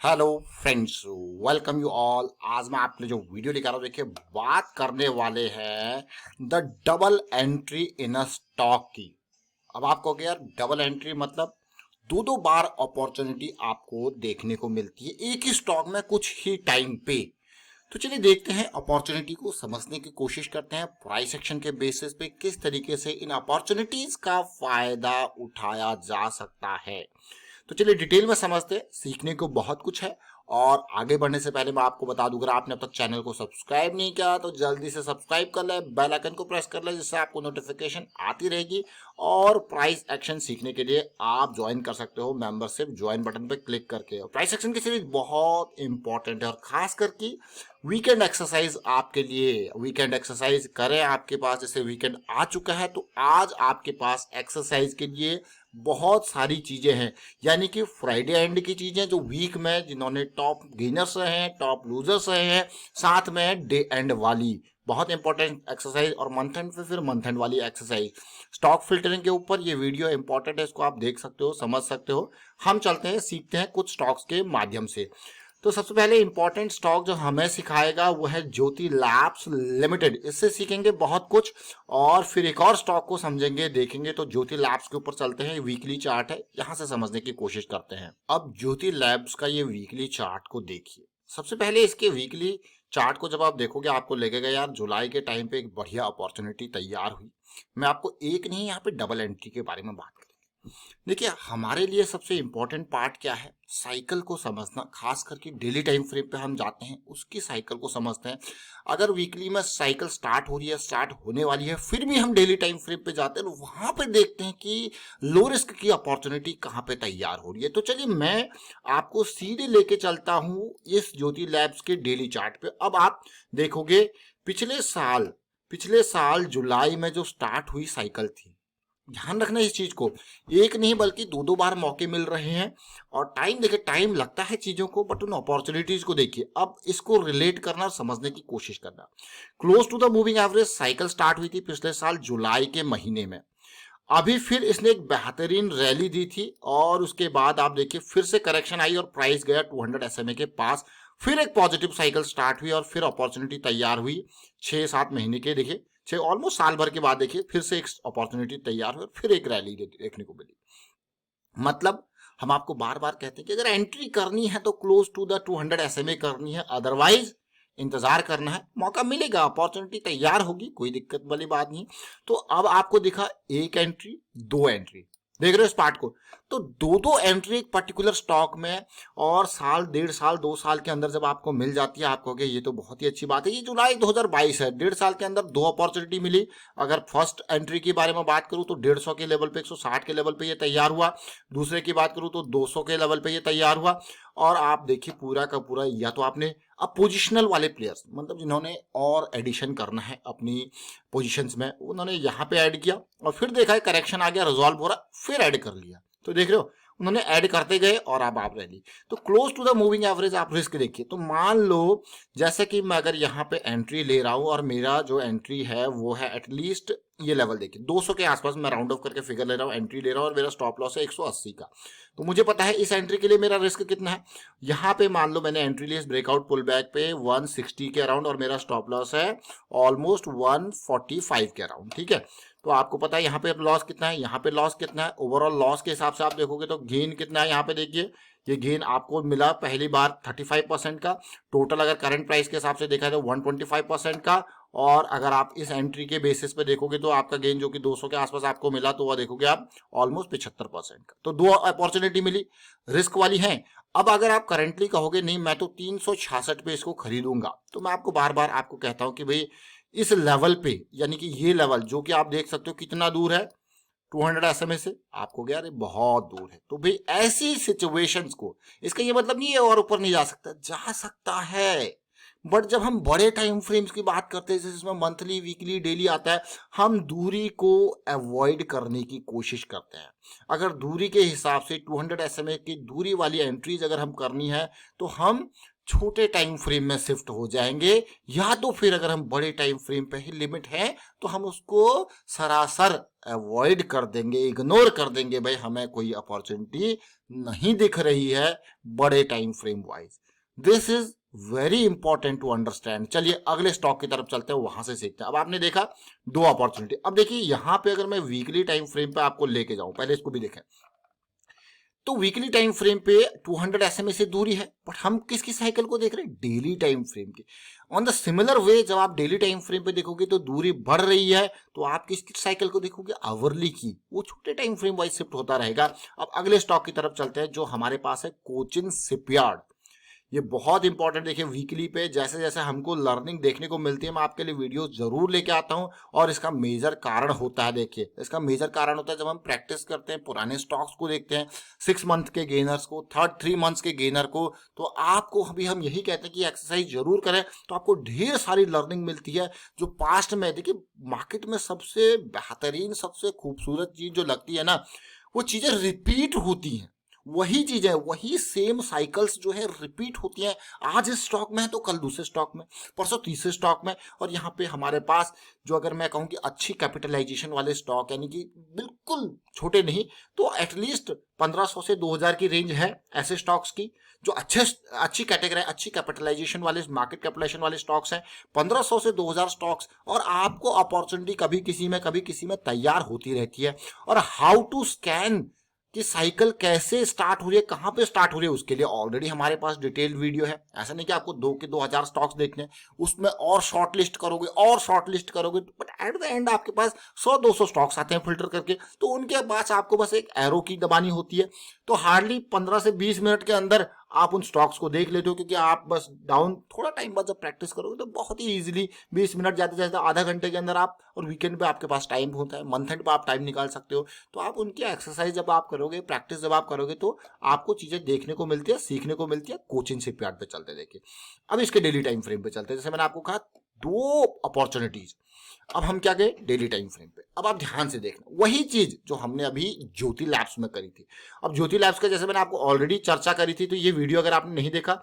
Hello friends, welcome you all. आज मैं आपके लिए जो वीडियो लेकर आ रहा हूँ, देखिए बात करने वाले हैं the double entry in a stock की। अब आप कहोगे यार डबल एंट्री मतलब दो दो बार अपॉर्चुनिटी आपको देखने को मिलती है एक ही स्टॉक में कुछ ही टाइम पे। तो चलिए देखते हैं, अपॉर्चुनिटी को समझने की कोशिश करते हैं प्राइस एक्शन के बेसिस पे किस तरीके से इन अपॉर्चुनिटीज का फायदा उठाया जा सकता है। तो चलिए डिटेल में समझते हैं, सीखने को बहुत कुछ है। और आगे बढ़ने से पहले मैं आपको बता दूं, अगर आपने अब तक चैनल को सब्सक्राइब नहीं किया तो जल्दी से सब्सक्राइब कर ले, बेल आइकन को प्रेस कर ले, जिससे आपको नोटिफिकेशन आती रहेगी। और प्राइस एक्शन सीखने के लिए आप ज्वाइन कर सकते हो मेंबरशिप ज्वाइन बटन पे क्लिक करके। और प्राइस एक्शन की सीरीज बहुत इंपॉर्टेंट है, और खास करके वीकेंड एक्सरसाइज आपके लिए। वीकेंड एक्सरसाइज करें, आपके पास जैसे वीकेंड आ चुका है तो आज आपके पास एक्सरसाइज के लिए बहुत सारी चीजें हैं, यानी कि फ्राइडे एंड की चीजें जो वीक में जिन्होंने टॉप गेनर्स रहे हैं, टॉप लूजर्स रहे हैं, साथ में डे एंड वाली बहुत इंपॉर्टेंट एक्सरसाइज, और मंथ एंड पे फिर मंथ एंड वाली एक्सरसाइज। स्टॉक फिल्टरिंग के ऊपर ये वीडियो इंपॉर्टेंट है, इसको आप देख सकते हो, समझ सकते हो। हम चलते हैं, सीखते हैं कुछ स्टॉक्स के माध्यम से। तो सबसे पहले इंपॉर्टेंट स्टॉक जो हमें सिखाएगा वो है ज्योति लैब्स लिमिटेड। इससे सीखेंगे बहुत कुछ, और फिर एक और स्टॉक को समझेंगे, देखेंगे। तो ज्योति लैब्स के ऊपर चलते हैं, वीकली चार्ट है, यहां से समझने की कोशिश करते हैं। अब ज्योति लैब्स का ये वीकली चार्ट को देखिए। सबसे पहले इसके वीकली चार्ट को जब आप देखोगे, आपको लगेगा यार जुलाई के टाइम पे एक बढ़िया अपॉर्चुनिटी तैयार हुई। मैं आपको एक नहीं, यहाँ पे डबल एंट्री के बारे में बात करेंगे। देखिए हमारे लिए सबसे इंपॉर्टेंट पार्ट क्या है, साइकिल को समझना। खास करके डेली टाइम फ्रेम पे हम जाते हैं, उसकी साइकिल को समझते हैं। अगर वीकली में साइकिल स्टार्ट हो रही है, स्टार्ट होने वाली है, फिर भी हम डेली टाइम फ्रेम पे जाते हैं, तो वहां पे देखते हैं कि लो रिस्क की अपॉर्चुनिटी कहाँ पे तैयार हो रही है। तो चलिए मैं आपको सीधे लेके चलता हूँ इस ज्योति लैब्स के डेली चार्ट पे। अब आप देखोगे पिछले साल जुलाई में जो स्टार्ट हुई साइकिल थी, ध्यान रखना इस चीज को, एक नहीं बल्कि दो दो बार मौके मिल रहे हैं। और टाइम देखिए, टाइम लगता है चीजों को, बट उन अपॉर्चुनिटीज को देखिए। अब इसको रिलेट करना और समझने की कोशिश करना। Close to the moving average cycle start हुई थी पिछले साल जुलाई के महीने में। अभी फिर इसने एक बेहतरीन रैली दी थी, और उसके बाद आप देखिए फिर से करेक्शन आई और प्राइस गया 200 SMA के पास। फिर एक पॉजिटिव साइकिल स्टार्ट हुई और फिर अपॉर्चुनिटी तैयार हुई 6-7 महीने के, देखिए 6 ऑलमोस्ट साल भर के बाद देखिए फिर से एक अपॉर्चुनिटी तैयार हुई और फिर एक रैली देखने को मिली। मतलब हम आपको बार बार कहते हैं कि अगर एंट्री करनी है तो क्लोज टू द 200 SMA करनी है, अदरवाइज इंतजार करना है, मौका मिलेगा, अपॉर्चुनिटी तैयार होगी, कोई दिक्कत वाली बात नहीं। तो अब आपको दिखा एक एंट्री, दो एंट्री, देख रहे हो इस पार्ट को। तो दो दो एंट्री एक पर्टिकुलर स्टॉक में, और साल 1.5 साल 2 साल के अंदर जब आपको मिल जाती है, आप कहोगे ये तो बहुत ही अच्छी बात है। ये जुलाई 2022 है, 1.5 साल के अंदर दो अपॉर्चुनिटी मिली। अगर फर्स्ट एंट्री की बारे में बात करूं तो 150 के लेवल पे, 160 के लेवल पे ये तैयार हुआ। दूसरे की बात करूं तो 200 के लेवल पे ये तैयार हुआ। और आप देखिए पूरा का पूरा, या तो आपने अब पोजिशनल वाले प्लेयर्स, मतलब जिन्होंने और एडिशन करना है अपनी पोजीशंस में, उन्होंने यहाँ पे ऐड किया, और फिर देखा है करेक्शन आ गया, रिजॉल्व हो रहा, फिर ऐड कर लिया। तो देख रहे हो, उन्होंने ऐड करते गए और अब आप रैली। तो close to the moving average आप रिस्क देखिए। तो मान लो जैसे कि मैं अगर यहाँ पे एंट्री ले रहा हूँ, और मेरा जो एंट्री है वो है एटलीस्ट ये लेवल देखिए 200 के आसपास, मैं राउंड ऑफ करके फिगर ले रहा हूँ, एंट्री ले रहा हूँ, और मेरा स्टॉप लॉस है 180 का। तो मुझे पता है इस एंट्री के लिए मेरा रिस्क कितना है। यहाँ पे मान लो मैंने एंट्री ली ब्रेकआउट पुल बैक पे 160 के अराउंड, और मेरा स्टॉप लॉस है ऑलमोस्ट 145 के अराउंड, ठीक है। तो आपको पता है यहाँ पे लॉस कितना है, यहाँ पे लॉस कितना है। ओवरऑल लॉस के हिसाब से आप देखोगे तो गेन कितना है, यहाँ पे देखिए ये गेन आपको मिला पहली बार 35% का। टोटल अगर करंट प्राइस के हिसाब से देखा तो 125% का। और अगर आप इस एंट्री के बेसिस पे देखोगे तो आपका गेन जो कि 200 के आसपास आपको मिला, तो वह देखोगे आप ऑलमोस्ट 75% का। तो दो अपॉर्चुनिटी मिली, रिस्क वाली है। अब अगर आप करंटली कहोगे नहीं मैं तो 366 पे इसको खरीदूंगा, तो मैं आपको बार बार आपको कहता हूं कि भाई इस लेवल पे, यानी कि ये लेवल जो कि आप देख सकते हो कितना दूर है 200 SMA से, आपको क्या अरे बहुत दूर है। तो भाई ऐसी सिचुएशंस को, इसका ये मतलब नहीं है और ऊपर नहीं जा सकता है। बट जब हम बड़े टाइम फ्रेम्स की बात करते हैं, जिसमें मंथली वीकली डेली आता है, हम दूरी को अवॉइड करने की कोशिश करते हैं। अगर दूरी के हिसाब से 200 SMA की दूरी वाली एंट्रीज अगर हम करनी है, तो हम छोटे टाइम फ्रेम में शिफ्ट हो जाएंगे, या तो फिर अगर हम बड़े टाइम फ्रेम पे ही लिमिट है तो हम उसको सरासर अवॉइड कर देंगे, इग्नोर कर देंगे, भाई हमें कोई अपॉर्चुनिटी नहीं दिख रही है बड़े time frame wise. This is very important to understand. चलिए अगले स्टॉक की तरफ चलते हैं, वहां से सीखते हैं। अब आपने देखा दो अपॉर्चुनिटी। अब देखिए यहां पे अगर मैं वीकली टाइम फ्रेम पे आपको लेके जाऊं, पहले इसको भी देखें, तो वीकली टाइम फ्रेम पे 200 SMA से दूरी है, बट हम किसकी साइकिल को देख रहे हैं? डेली टाइम फ्रेम की। ऑन द सिमिलर वे जब आप डेली टाइम फ्रेम पे देखोगे तो दूरी बढ़ रही है, तो आप किसकी साइकिल को देखोगे? आवरली की। वो छोटे टाइम फ्रेम वाइज शिफ्ट होता रहेगा। अब अगले स्टॉक की तरफ चलते हैं जो हमारे पास है, कोचिन शिपयार्ड। ये बहुत इंपॉर्टेंट। देखिए वीकली पे जैसे जैसे हमको लर्निंग देखने को मिलती है, मैं आपके लिए वीडियो जरूर लेके आता हूं, और इसका मेजर कारण होता है। देखिए इसका मेजर कारण होता है जब हम प्रैक्टिस करते हैं, पुराने स्टॉक्स को देखते हैं, 6 मंथ के गेनर्स को, 3 मंथ्स के गेनर को, तो आपको अभी हम यही कहते हैं कि एक्सरसाइज जरूर करें, तो आपको ढेर सारी लर्निंग मिलती है जो पास्ट में। देखिए मार्केट में सबसे बेहतरीन, सबसे खूबसूरत चीज जो लगती है ना, वो चीजें रिपीट होती हैं। वही चीजें, वही सेम साइकिल्स जो है रिपीट होती हैं। आज इस स्टॉक में है तो कल दूसरे स्टॉक में, परसों तीसरे स्टॉक में, और यहाँ पे हमारे पास जो अगर मैं कहूँ कि अच्छी कैपिटलाइजेशन वाले स्टॉक, यानी कि बिल्कुल छोटे नहीं तो एटलीस्ट 1500 से 2000 की रेंज है ऐसे स्टॉक्स की, जो अच्छी कैटेगरी, अच्छी कैपिटलाइजेशन वाले, मार्केट कैपिटलाइजेशन वाले स्टॉक्स हैं। 1500 से 2000 स्टॉक्स, और आपको अपॉर्चुनिटी कभी किसी में कभी किसी में तैयार होती रहती है। और हाउ टू स्कैन कि साइकिल कैसे स्टार्ट हो रही है, कहां पे स्टार्ट हो रही है, उसके लिए ऑलरेडी हमारे पास डिटेल्ड वीडियो है। ऐसा नहीं कि आपको 2000 स्टॉक्स देखने हैं, उसमें और शॉर्ट लिस्ट करोगे और शॉर्ट लिस्ट करोगे, बट एट द एंड आपके पास 100-200 स्टॉक्स आते हैं फिल्टर करके, तो उनके पास आपको बस एक एरो की दबानी होती है, तो हार्डली 15 से 20 मिनट के अंदर आप उन स्टॉक्स को देख लेते हो। क्योंकि आप बस डाउन थोड़ा टाइम बाद जब प्रैक्टिस करोगे तो बहुत ही इजीली 20 मिनट जाते जाते आधा घंटे के अंदर आप, और वीकेंड पे आपके पास टाइम होता है, मंथ एंड पे आप टाइम निकाल सकते हो, तो आप उनकी एक्सरसाइज जब आप करोगे, प्रैक्टिस जब आप करोगे, तो आपको चीजें देखने को मिलती है, सीखने को मिलती है। कोचिंग शिपयार्ड पे चलते देखिए, अब इसके डेली टाइम फ्रेम पे चलते हैं। जैसे मैंने आपको कहा दो अपॉर्चुनिटीज, अब हम क्या गए डेली टाइम फ्रेम पे। अब आप ध्यान से देखना वही चीज जो हमने अभी ज्योति लैब्स में करी थी। अब ज्योति लैब्स का जैसे मैंने आपको ऑलरेडी चर्चा करी थी, तो ये वीडियो अगर आपने नहीं देखा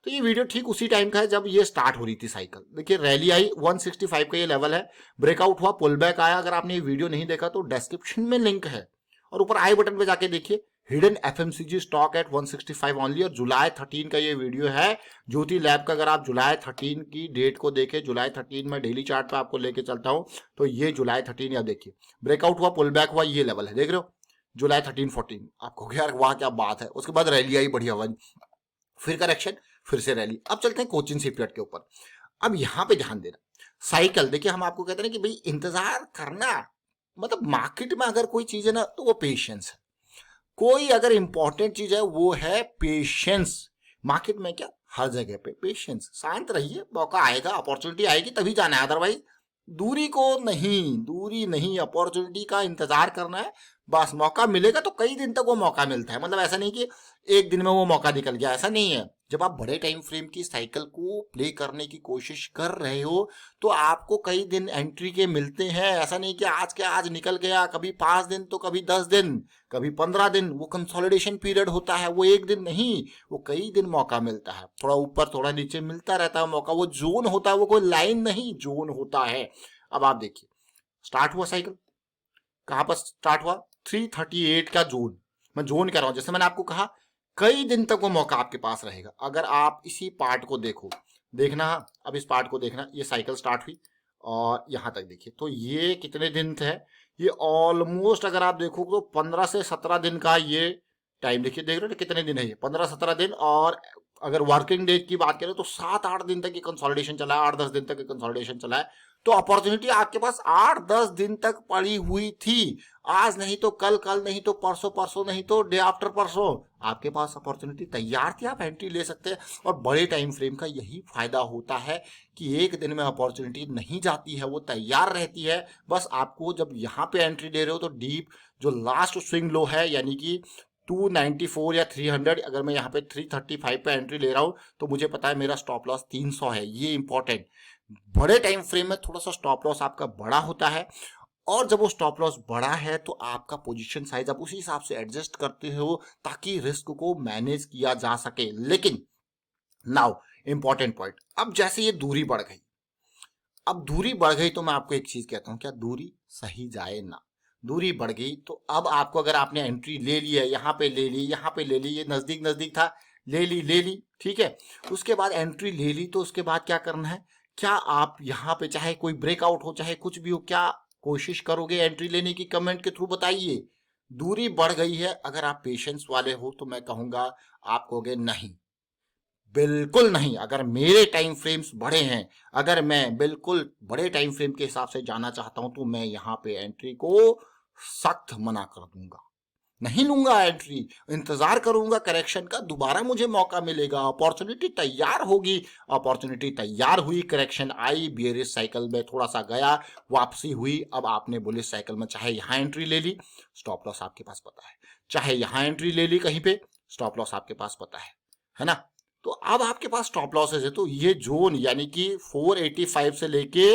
तो ये वीडियो ठीक उसी टाइम का है जब ये स्टार्ट हो रही थी साइकिल। देखिए रैली आई 165 का ये लेवल है, ब्रेकआउट हुआ, पुल बैक आया। अगर आपने ये वीडियो नहीं देखा तो डिस्क्रिप्शन में लिंक है, और ऊपर आई बटन पे जाके देखिए, hidden FMCG stock at 165 only. और जुलाई 13 का ये वीडियो है ज्योति लैब का। अगर आप जुलाई 13 की डेट को देखें, जुलाई 13 में डेली चार्ट पे आपको लेके चलता हूं, तो ये जुलाई 13, या देखिए ब्रेकआउट हुआ, पुल बैक हुआ, ये लेवल है, देख रहे हो जुलाई 13-14। आपको यार वाह क्या बात है। उसके बाद रैली आई बढ़िया वन, फिर करेक्शन, फिर से रैली। अब चलते हैं कोचिंग शिपयार्ड के ऊपर। अब यहां पे ध्यान देना, साइकिल देखिए, हम आपको कहते हैं कि भाई इंतजार करना, मतलब मार्केट में अगर कोई चीज है ना तो वो पेशेंस है। कोई अगर इंपॉर्टेंट चीज है वो है पेशेंस। मार्केट में क्या, हर जगह पे पेशेंस। शांत रहिए, मौका आएगा, अपॉर्चुनिटी आएगी तभी जाना है, अदरवाइज दूरी को नहीं, दूरी नहीं, अपॉर्चुनिटी का इंतजार करना है। बस मौका मिलेगा तो कई दिन तक वो मौका मिलता है, मतलब ऐसा नहीं कि एक दिन में वो मौका निकल गया, ऐसा नहीं है। जब आप बड़े टाइम फ्रेम की साइकिल को प्ले करने की कोशिश कर रहे हो तो आपको कई दिन एंट्री के मिलते हैं। ऐसा नहीं कि आज के आज निकल गया, कभी 5 दिन तो कभी 10 दिन, कभी 15 दिन। वो कंसोलिडेशन पीरियड होता है, वो एक दिन नहीं, वो कई दिन मौका मिलता है, थोड़ा ऊपर थोड़ा नीचे मिलता रहता है मौका। वो जोन होता है, वो कोई लाइन नहीं, जोन होता है। अब आप देखिए स्टार्ट हुआ साइकिल, कहां पर स्टार्ट हुआ, 338 का जोन। मैं जोन कह रहा हूं, जैसे मैंने आपको कहा कई दिन तक वो मौका आपके पास रहेगा। अगर आप इसी पार्ट को देखो, देखना, अब इस पार्ट को देखना, ये साइकिल स्टार्ट हुई और यहां तक देखिए, तो ये कितने दिन थे, ये ऑलमोस्ट अगर आप देखो तो 15 से 17 दिन का ये टाइम। देखिए देख रहे हो कितने दिन है ये, 15-17 दिन। और अगर वर्किंग डेज की बात करें तो 7-8 दिन तक ये कंसोलिडेशन चला है, 8-10 दिन तक ये कंसोलिडेशन चला है। तो अपॉर्चुनिटी आपके पास 8-10 दिन तक पड़ी हुई थी। आज नहीं तो कल, कल नहीं तो परसों, परसों नहीं तो डे आफ्टर परसों, आपके पास अपॉर्चुनिटी तैयार थी, आप एंट्री ले सकते हैं। और बड़े टाइम फ्रेम का यही फायदा होता है कि एक दिन में अपॉर्चुनिटी नहीं जाती है, वो तैयार रहती है। बस आपको जब यहाँ पे एंट्री ले रहे हो तो डीप जो लास्ट स्विंग लो है, यानी कि 294 या 300, अगर मैं यहाँ पे 335 पे एंट्री ले रहा हूँ तो मुझे पता है मेरा स्टॉप लॉस 300 है। ये इंपॉर्टेंट, बड़े टाइम फ्रेम में थोड़ा सा स्टॉप लॉस आपका बड़ा होता है, और जब वो स्टॉप लॉस बड़ा है तो आपका पोजीशन साइज आप उसी हिसाब से एडजस्ट करते हो ताकि रिस्क को मैनेज किया जा सके। लेकिन नाउ इंपॉर्टेंट पॉइंट। अब जैसे ये दूरी बढ़ गई, अब दूरी बढ़ गई तो मैं आपको एक चीज कहता हूं, क्या दूरी सही जाए ना, दूरी बढ़ गई तो अब आपको, अगर आपने एंट्री ले ली है, यहाँ पे ले ली, यहाँ पे ले ली, ये नजदीक नजदीक था, ले ली, ठीक है, उसके बाद एंट्री ले ली, तो उसके बाद क्या करना है, क्या आप यहाँ पे चाहे कोई ब्रेकआउट हो चाहे कुछ भी हो, क्या कोशिश करोगे एंट्री लेने की? कमेंट के थ्रू बताइए। दूरी बढ़ गई है, अगर आप पेशेंस वाले हो तो मैं कहूंगा आप कहोगे नहीं, बिल्कुल नहीं। अगर मेरे टाइम फ्रेम्स बड़े हैं, अगर मैं बिल्कुल बड़े टाइम फ्रेम के हिसाब से जाना चाहता हूं, तो मैं यहाँ पे एंट्री को सख्त मना कर दूंगा, नहीं लूंगा एंट्री, इंतजार करूंगा करेक्शन का, दोबारा मुझे मौका मिलेगा, अपॉर्चुनिटी तैयार होगी, अपॉर्चुनिटी तैयार हुई, करेक्शन आई, बियरिश साइकिल में थोड़ा सा गया, वापसी हुई, अब आपने बुलिश साइकिल में चाहे यहाँ एंट्री ले ली, स्टॉप लॉस आपके पास पता है, चाहे यहाँ एंट्री ले ली कहीं पे, स्टॉप लॉस आपके पास पता है ना? तो अब आपके पास स्टॉप लॉसेज है, तो ये जोन यानी कि 485 से लेके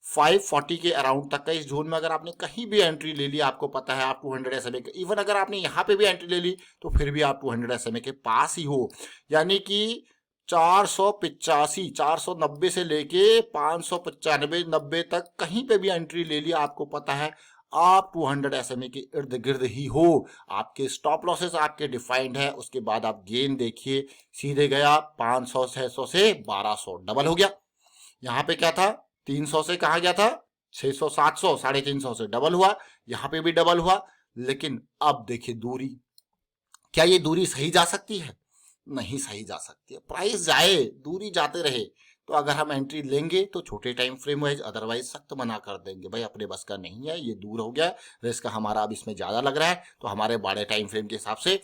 540 के अराउंड तक का इस जोन में अगर आपने कहीं भी एंट्री ले ली, आपको पता है आप 200 SMA के, इवन अगर आपने यहाँ पे भी एंट्री ले ली तो फिर भी आप 200 SMA के पास ही हो, यानी कि 485 490 से लेके 595 90 तक कहीं पे भी एंट्री ले ली, आपको पता है आप 200 SMA के इर्द गिर्द ही हो, आपके स्टॉप लॉसेस आपके डिफाइंड है। उसके बाद आप गेन देखिए, सीधे गया 500 600 से 1200, डबल हो गया। यहाँ पे क्या था, 300 से कहा गया था 600 700, 350 से डबल हुआ, यहाँ पे भी डबल हुआ। लेकिन अब देखिए दूरी, क्या ये दूरी सही जा सकती है? नहीं सही जा सकती है। प्राइस जाए, दूरी जाते रहे, तो अगर हम एंट्री लेंगे तो छोटे टाइम फ्रेम वाइज, अदरवाइज सख्त मना कर देंगे, भाई अपने बस का नहीं है, ये दूर हो गया, रिस्क हमारा अब इसमें ज्यादा लग रहा है, तो हमारे बड़े टाइम फ्रेम के हिसाब से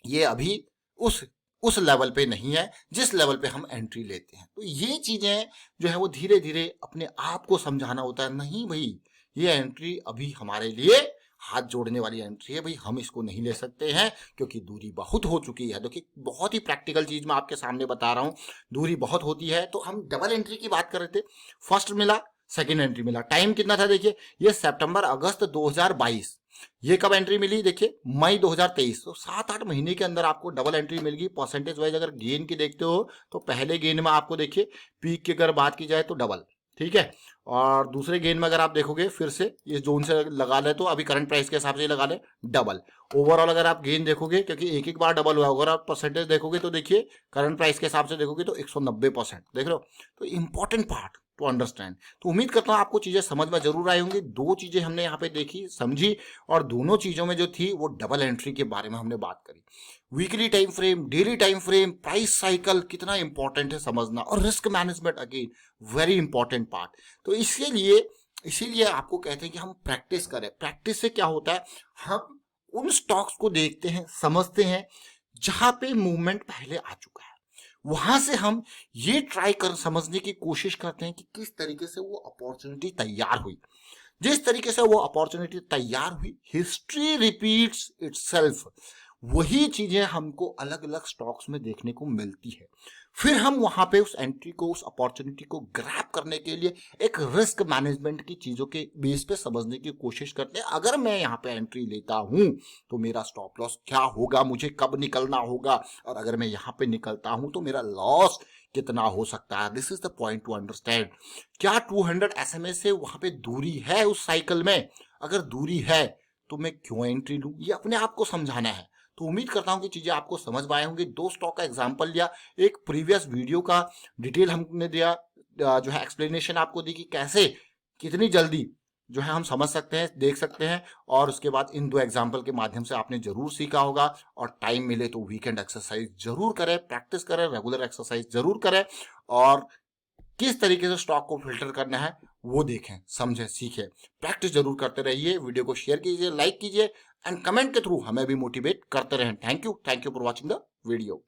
ये अभी उस लेवल पे नहीं है जिस लेवल पे हम एंट्री लेते हैं। तो ये चीजें जो है वो धीरे धीरे अपने आप को समझाना होता है, नहीं भाई ये एंट्री अभी हमारे लिए हाथ जोड़ने वाली एंट्री है, भाई हम इसको नहीं ले सकते हैं क्योंकि दूरी बहुत हो चुकी है। देखिए बहुत ही प्रैक्टिकल चीज मैं आपके सामने बता रहा हूं, दूरी बहुत होती है। तो हम डबल एंट्री की बात कर रहे थे, फर्स्ट मिला, सेकेंड एंट्री मिला, टाइम कितना था देखिए, ये सितंबर अगस्त 2022, ये कब एंट्री मिली देखिए, मई 2023, तो 7-8 महीने के अंदर आपको डबल एंट्री मिल गई। परसेंटेज वाइज अगर गेन की देखते हो तो पहले गेन में आपको देखिए पीक की अगर बात की जाए तो डबल, ठीक है, और दूसरे गेन में अगर आप देखोगे फिर से इस जोन से लगा ले तो अभी करंट प्राइस के हिसाब से लगा ले डबल। ओवरऑल अगर आप गेन देखोगे, क्योंकि एक एक बार डबल हुआ, अगर आप परसेंटेज देखोगे तो देखिए करंट प्राइस के हिसाब से देखोगे तो 190%, देख लो। तो इंपॉर्टेंट पार्ट टू अंडरस्टैंड। तो उम्मीद करता हूं आपको चीजें समझ में जरूर आई होंगी। दो चीजें हमने यहाँ पे देखी समझी, और दोनों चीजों में जो थी वो डबल एंट्री के बारे में हमने बात करी। Weekly time frame, daily time frame, price cycle कितना इंपॉर्टेंट है समझना, और risk management again very important part. तो इसीलिए आपको कहते हैं कि हम प्रैक्टिस करें। प्रैक्टिस से क्या होता है, हम उन स्टॉक्स को देखते हैं, समझते हैं जहां पे मूवमेंट पहले आ चुका है, वहां से हम ये ट्राई कर समझने की कोशिश करते हैं कि किस तरीके से वो अपॉर्चुनिटी तैयार हुई। जिस तरीके से वो अपॉर्चुनिटी तैयार हुई, हिस्ट्री रिपीट्स इटसेल्फ, वही चीजें हमको अलग अलग स्टॉक्स में देखने को मिलती है। फिर हम वहां पे उस एंट्री को, उस अपॉर्चुनिटी को ग्रैब करने के लिए एक रिस्क मैनेजमेंट की चीजों के बेस पे समझने की कोशिश करते हैं। अगर मैं यहाँ पे एंट्री लेता हूं तो मेरा स्टॉप लॉस क्या होगा, मुझे कब निकलना होगा, और अगर मैं यहाँ पे निकलता हूं तो मेरा लॉस कितना हो सकता है। This is the point two understand. क्या 200 SMA से वहां पे दूरी है उस साइकिल में? अगर दूरी है तो मैं क्यों एंट्री लूं, ये अपने आप को समझाना है। तो उम्मीद करता हूं कि चीजें आपको समझ में आए होंगी। दो स्टॉक का एग्जांपल लिया, एक प्रीवियस वीडियो का डिटेल हमने दिया, जो है एक्सप्लेनेशन आपको दी कि कैसे कितनी जल्दी जो है हम समझ सकते हैं, देख सकते हैं, और उसके बाद इन दो एग्जाम्पल के माध्यम से आपने जरूर सीखा होगा। और टाइम मिले तो वीकेंड एक्सरसाइज जरूर करें, प्रैक्टिस करें, रेगुलर एक्सरसाइज जरूर करें, और किस तरीके से स्टॉक को फिल्टर करना है वो देखें, समझें, सीखें। प्रैक्टिस जरूर करते रहिए। वीडियो को शेयर कीजिए, लाइक कीजिए, एंड कमेंट के थ्रू हमें भी मोटिवेट करते रहें। Thank you for watching the video.